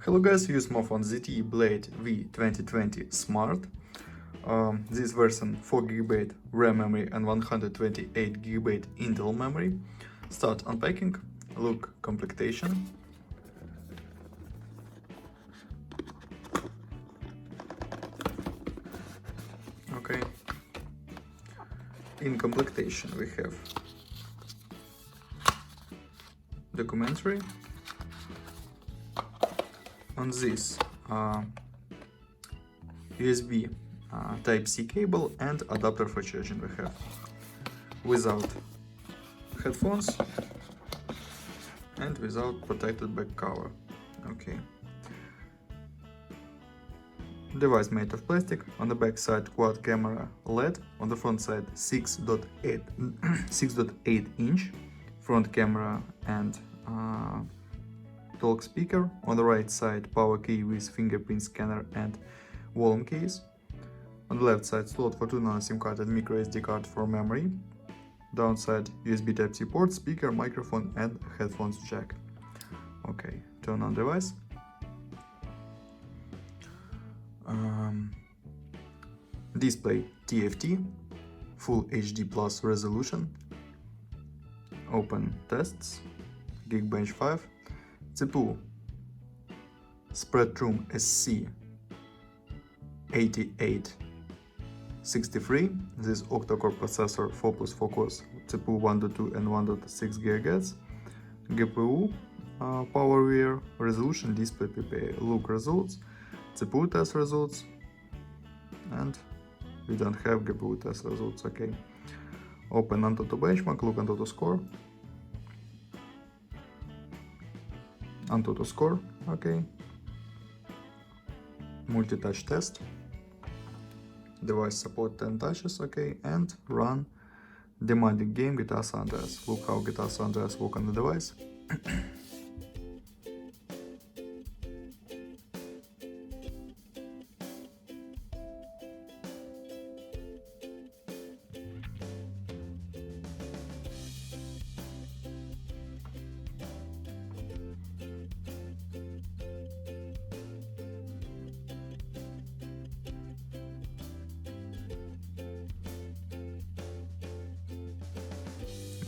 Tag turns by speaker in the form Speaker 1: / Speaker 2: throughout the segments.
Speaker 1: Hello guys, use smartphone ZTE Blade V2020 Smart. This version 4GB RAM memory and 128GB internal memory. Start unpacking, look completion. Okay. In completion we have documentary. On this USB Type-C cable and adapter for charging we have. Without headphones and without protected back cover. Okay. Device made of plastic. On the back side quad camera LED. On the front side 6.8 inch front camera and talk speaker. On the right side power key with fingerprint scanner and volume keys. On the left side slot for 2 nano SIM card and micro SD card for memory. Downside USB Type-C port, speaker, microphone and headphones jack. Okay, turn on device. Display TFT, Full HD Plus resolution. Open tests, Geekbench 5. CPU Spreadtrum SC8863. This octa-core processor 4+4 cores, CPU 1.2 and 1.6 GHz. GPU PowerWire, resolution display PPA. Look results, CPU test results, and we don't have GPU test results. Okay. Open AnTuTu benchmark, look AnTuTu score. AnTuTu score, okay. Multi-touch test. Device support 10 touches, okay. And run demanding game GTA San Andreas. Look how GTA San Andreas work on the device.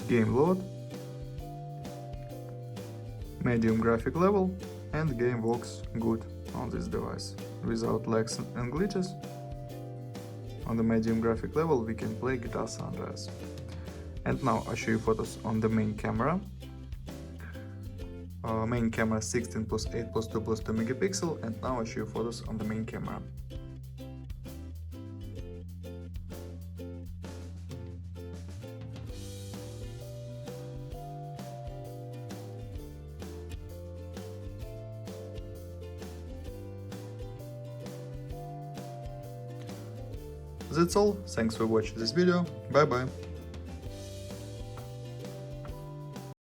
Speaker 1: Game load, medium graphic level, and game works good on this device without lags and glitches. On the medium graphic level we can play GTA San Andreas. And now I show you photos on the main camera. Main camera 16+8+2+2 megapixel, and now I show you photos on the main camera. That's all, thanks for watching this video, bye bye.